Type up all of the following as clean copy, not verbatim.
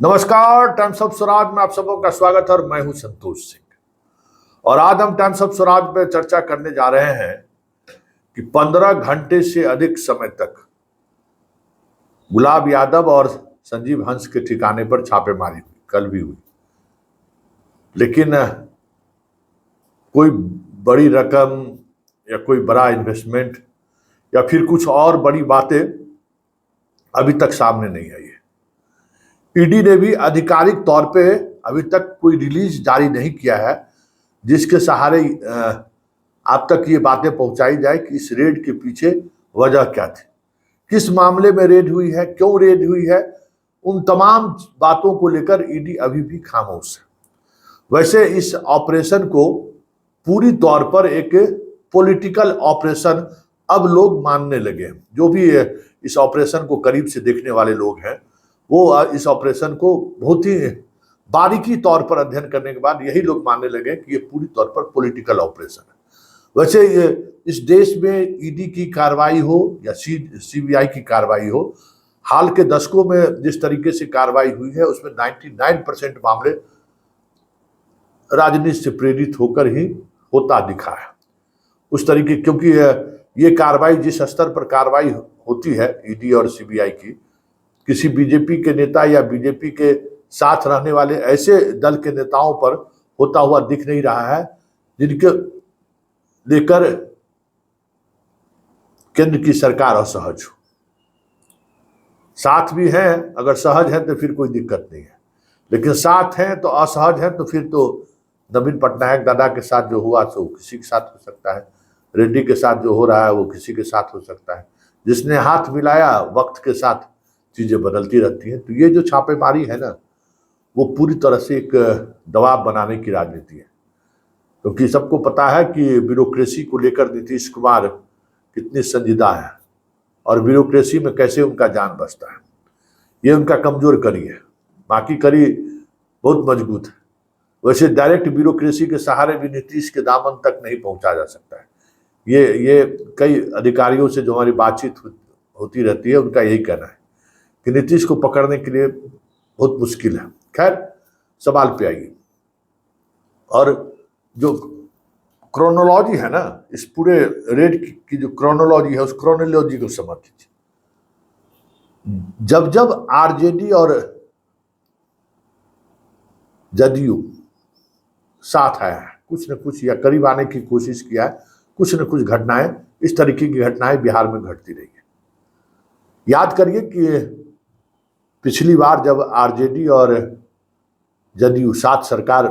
नमस्कार, times of Swaraj में आप सबों का स्वागत है और मैं हूं संतोष सिंह। और आज हम टाइम्स ऑफ स्वराज पे चर्चा करने जा रहे हैं कि 15 घंटे से अधिक समय तक गुलाब यादव और संजीव हंस के ठिकाने पर छापेमारी हुई, कल भी हुई, लेकिन कोई बड़ी रकम या कोई बड़ा इन्वेस्टमेंट या फिर कुछ और बड़ी बातें अभी तक सामने नहीं आई है। ईडी ने भी आधिकारिक तौर पे अभी तक कोई रिलीज जारी नहीं किया है जिसके सहारे आप तक ये बातें पहुंचाई जाए कि इस रेड के पीछे वजह क्या थी, किस मामले में रेड हुई है, क्यों रेड हुई है। उन तमाम बातों को लेकर ईडी अभी भी खामोश है। वैसे इस ऑपरेशन को पूरी तौर पर एक पॉलिटिकल ऑपरेशन अब लोग मानने लगे हैं। जो भी इस ऑपरेशन को करीब से देखने वाले लोग हैं वो इस ऑपरेशन को बहुत ही बारीकी तौर पर अध्ययन करने के बाद यही लोग मानने लगे कि ये पूरी तौर पर पॉलिटिकल ऑपरेशन है। वैसे इस देश में ईडी की कार्रवाई हो या सीबीआई की कार्रवाई हो, हाल के दशकों में जिस तरीके से कार्रवाई हुई है उसमें 99% मामले राजनीति से प्रेरित होकर ही होता दिखा है उस तरीके, क्योंकि ये कार्रवाई जिस स्तर पर कार्रवाई होती है ईडी और सीबीआई की, किसी बीजेपी के नेता या बीजेपी के साथ रहने वाले ऐसे दल के नेताओं पर होता हुआ दिख नहीं रहा है जिनके लेकर केंद्र की सरकार असहज हो। साथ भी हैं, अगर सहज है तो फिर कोई दिक्कत नहीं है, लेकिन साथ हैं तो असहज है तो फिर तो नवीन पटनायक दादा के साथ जो हुआ तो किसी के साथ हो सकता है, रेड्डी के साथ जो हो रहा है वो किसी के साथ हो सकता है। जिसने हाथ मिलाया वक्त के साथ चीजें बदलती रहती हैं। तो ये जो छापेमारी है ना, वो पूरी तरह से एक दबाव बनाने की राजनीति है, क्योंकि सबको पता है कि ब्यूरोक्रेसी को लेकर नीतीश कुमार कितनी संजीदा है और ब्यूरोक्रेसी में कैसे उनका जान बचता है। ये उनका कमजोर कड़ी है, बाकी कड़ी बहुत मजबूत है। वैसे डायरेक्ट ब्यूरोक्रेसी के सहारे भी नीतीश के दामन तक नहीं पहुंचा जा सकता है। ये कई अधिकारियों से जो हमारी बातचीत होती रहती है उनका यही कहना है कि नीतीश को पकड़ने के लिए बहुत मुश्किल है। खैर, सवाल पे आइए। और जो क्रोनोलॉजी है ना, इस पूरे रेड की जो क्रोनोलॉजी है उस क्रोनोलॉजी को समझ लीजिए। जब जब आरजेडी और जदयू साथ आया है, कुछ न कुछ या करीब आने की कोशिश किया है, कुछ न कुछ घटनाएं, इस तरीके की घटनाएं बिहार में घटती रही है। याद करिए कि पिछली बार जब आरजेडी और जदयू साथ सरकार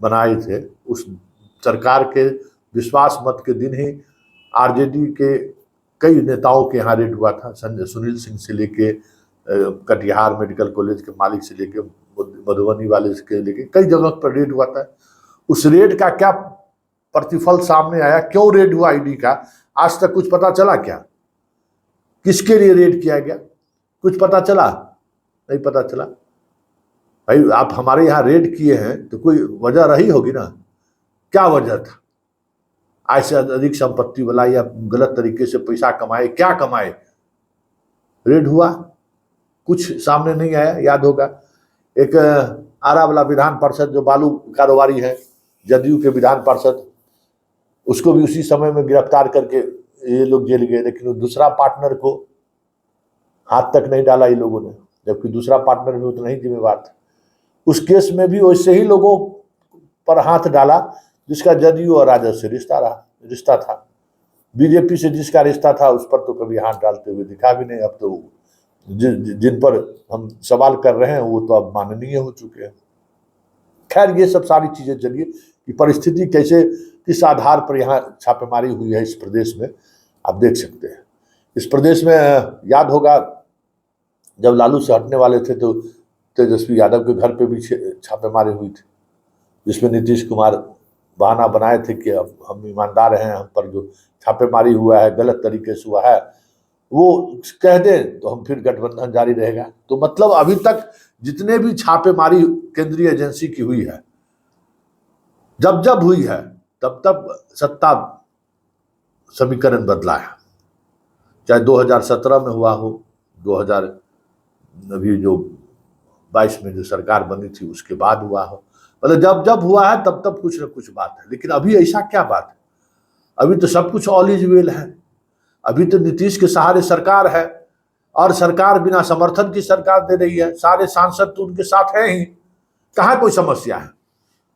बनाए थे, उस सरकार के विश्वास मत के दिन ही आरजेडी के कई नेताओं के यहाँ रेड हुआ था। सुनील सिंह से लेके कटिहार मेडिकल कॉलेज के मालिक से लेके मधुबनी वाले से लेके कई जगह पर रेड हुआ था। उस रेड का क्या प्रतिफल सामने आया, क्यों रेड हुआ ईडी का, आज तक कुछ पता चला क्या? किसके लिए रेड किया गया, कुछ पता चला? नहीं पता चला। भाई, आप हमारे यहाँ रेड किए हैं तो कोई वजह रही होगी ना। क्या वजह था? आज से अधिक संपत्ति वाला या गलत तरीके से पैसा कमाए, क्या कमाए, रेड हुआ, कुछ सामने नहीं आया। याद होगा एक आरा वाला विधान पार्षद जो बालू कारोबारी है, जदयू के विधान पार्षद, उसको भी उसी समय में गिरफ्तार करके ये लोग जेल गए, लेकिन दूसरा पार्टनर को हाथ तक नहीं डाला ये लोगों ने, जबकि दूसरा पार्टनर भी उतना ही जिम्मेवार था। उस केस में भी वैसे ही लोगों पर हाथ डाला जिसका जदयू और राजद से रिश्ता था। बीजेपी से जिसका रिश्ता था उस पर तो कभी हाथ डालते हुए दिखा भी नहीं। अब तो जिन पर हम सवाल कर रहे हैं वो तो अब माननीय हो चुके हैं। खैर, ये सब सारी चीजें चलिए कि परिस्थिति कैसे, किस आधार पर यहाँ छापेमारी हुई है इस प्रदेश में, आप देख सकते हैं। इस प्रदेश में याद होगा जब लालू से हटने वाले थे तो तेजस्वी यादव के घर पे भी छापेमारी हुई थी, जिसमें नीतीश कुमार बहाना बनाए थे कि अब हम ईमानदार हैं, हम पर जो छापेमारी हुआ है गलत तरीके से हुआ है, वो कह दें तो हम फिर गठबंधन जारी रहेगा। तो मतलब अभी तक जितने भी छापेमारी केंद्रीय एजेंसी की हुई है, जब जब हुई है तब तब सत्ता समीकरण बदला है। चाहे 2017 में हुआ हो, 2000 अभी जो 22 में जो सरकार बनी थी उसके बाद हुआ हो, मतलब जब जब हुआ है तब तब कुछ न कुछ बात है। लेकिन अभी ऐसा क्या बात है? अभी तो सब कुछ ऑल इज वेल है। अभी तो नीतीश के सहारे सरकार है, और सरकार बिना समर्थन की सरकार दे रही है, सारे सांसद तो उनके साथ हैं ही, कहाँ कोई समस्या है?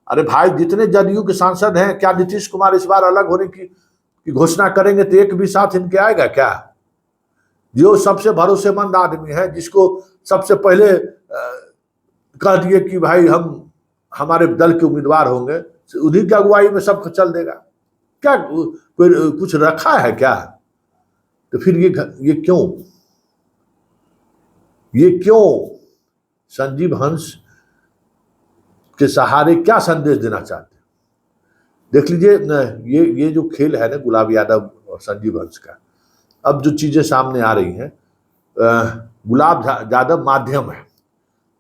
अरे भाई, जितने जदयू के सांसद हैं, क्या नीतीश कुमार इस बार अलग होने की घोषणा करेंगे तो एक भी साथ इनके आएगा क्या? जो सबसे भरोसेमंद आदमी है, जिसको सबसे पहले कह दिए कि भाई हम हमारे दल के उम्मीदवार होंगे, उन्हीं की अगुवाई में सब चल देगा क्या? कोई कुछ रखा है क्या? तो फिर ये क्यों संजीव हंस के सहारे क्या संदेश देना चाहते हैं? देख लीजिए, ये जो खेल है ना गुलाब यादव और संजीव हंस का, अब जो चीजें सामने आ रही हैं, गुलाब यादव माध्यम है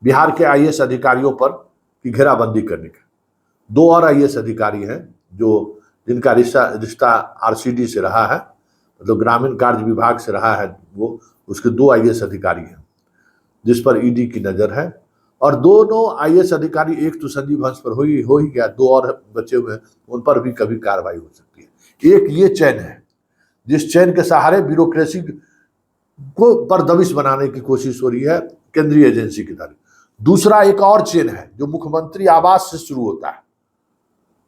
बिहार के आईएएस अधिकारियों पर की घेराबंदी करने का। 2 और आईएएस अधिकारी हैं जिनका रिश्ता आरसीडी से रहा है, मतलब ग्रामीण कार्य विभाग से रहा है, वो उसके 2 आईएएस अधिकारी हैं जिस पर ईडी की नजर है। और दोनों आईएएस अधिकारी, एक तो संजीव हंस पर हो ही गया, 2 और बचे हुए हैं, उन पर भी कभी कार्रवाई हो सकती है। एक ये चैन है जिस चैन के सहारे ब्यूरोक्रेसी को पर दबिश बनाने की कोशिश हो रही है केंद्रीय एजेंसी की तरह। दूसरा एक और चेन है जो मुख्यमंत्री आवास से शुरू होता है।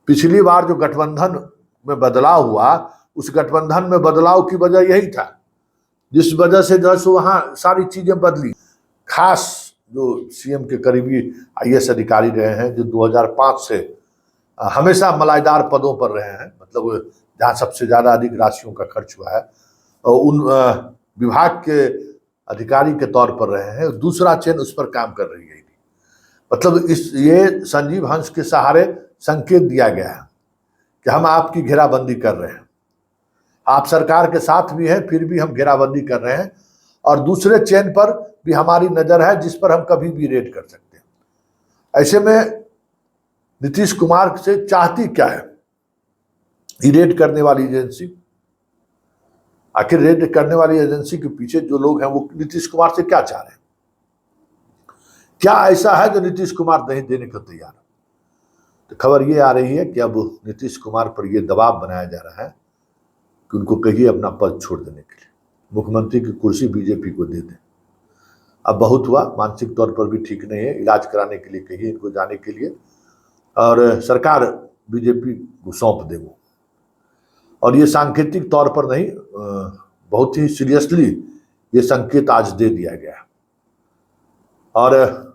पिछली बार जो गठबंधन में बदलाव हुआ, उस गठबंधन में बदलाव की वजह यही था, जिस वजह से जो वहां सारी चीजें बदली। खास जो सीएम के करीबी आईएएस अधिकारी रहे हैं, जो 2005 से हमेशा मलाईदार पदों पर रहे हैं, मतलब जहाँ सबसे ज्यादा अधिक राशियों का खर्च हुआ है, और उन विभाग के अधिकारी के तौर पर रहे हैं। दूसरा चेन उस पर काम कर रही है। मतलब ये संजीव हंस के सहारे संकेत दिया गया है कि हम आपकी घेराबंदी कर रहे हैं, आप सरकार के साथ भी हैं, फिर भी हम घेराबंदी कर रहे हैं, और दूसरे चेन पर भी हमारी नजर है जिस पर हम कभी भी रेड कर सकते हैं। ऐसे में नीतीश कुमार से चाहती क्या है ये रेड करने वाली एजेंसी? आखिर रेड करने वाली एजेंसी के पीछे जो लोग हैं वो नीतीश कुमार से क्या चाह रहे हैं? क्या ऐसा है जो नीतीश कुमार नहीं देने को तैयार? तो खबर ये आ रही है कि अब नीतीश कुमार पर यह दबाव बनाया जा रहा है कि उनको कहिए अपना पद छोड़ देने के लिए, मुख्यमंत्री की कुर्सी बीजेपी को दे दें। अब बहुत हुआ, मानसिक तौर पर भी ठीक नहीं है, इलाज कराने के लिए कहिए इनको जाने के लिए, और सरकार बीजेपी को सौंप दे वो। और ये सांकेतिक तौर पर नहीं, बहुत ही सीरियसली ये संकेत आज दे दिया गया। और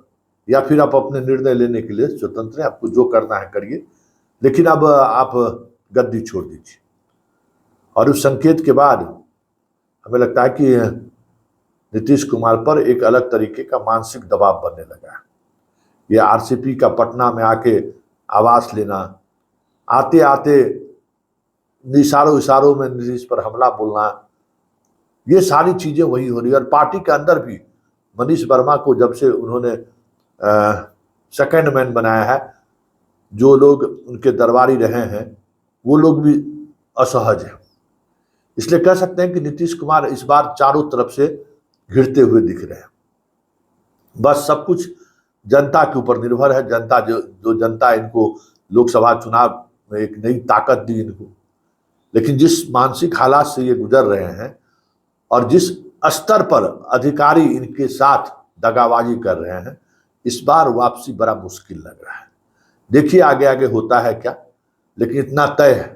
या फिर आप अपने निर्णय लेने के लिए स्वतंत्र हैं, आपको जो करना है करिए, लेकिन अब आप गद्दी छोड़ दीजिए। और उस संकेत के बाद हमें लगता है कि नीतीश कुमार पर एक अलग तरीके का मानसिक दबाव बनने लगा है। ये आरसीपी का पटना में आके आवास लेना, आते आते इशारों में नीतीश पर हमला बोलना, ये सारी चीजें वही हो रही है। और पार्टी के अंदर भी मनीष वर्मा को जब से उन्होंने सेकंड मैन बनाया है, जो लोग उनके दरबारी रहे हैं वो लोग भी असहज हैं। इसलिए कह सकते हैं कि नीतीश कुमार इस बार चारों तरफ से घिरते हुए दिख रहे हैं। बस सब कुछ जनता के ऊपर निर्भर है। जनता जो जनता इनको लोकसभा चुनाव में एक नई ताकत दी इनको, लेकिन जिस मानसिक हालात से ये गुजर रहे हैं और जिस स्तर पर अधिकारी इनके साथ दगाबाजी कर रहे हैं, इस बार वापसी बड़ा मुश्किल लग रहा है। देखिए आगे आगे होता है क्या, लेकिन इतना तय है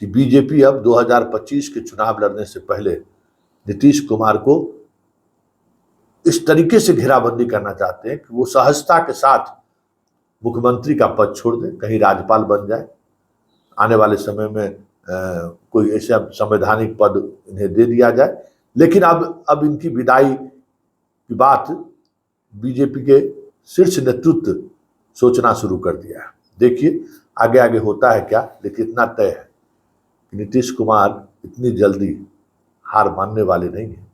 कि बीजेपी अब 2025 के चुनाव लड़ने से पहले नीतीश कुमार को इस तरीके से घेराबंदी करना चाहते हैं कि वो सहजता के साथ मुख्यमंत्री का पद छोड़ दें, कहीं राज्यपाल बन जाए, आने वाले समय में कोई ऐसा संवैधानिक पद इन्हें दे दिया जाए। लेकिन अब इनकी विदाई की बात बीजेपी के शीर्ष नेतृत्व सोचना शुरू कर दिया है। देखिए आगे आगे होता है क्या, लेकिन इतना तय है कि नीतीश कुमार इतनी जल्दी हार मानने वाले नहीं हैं।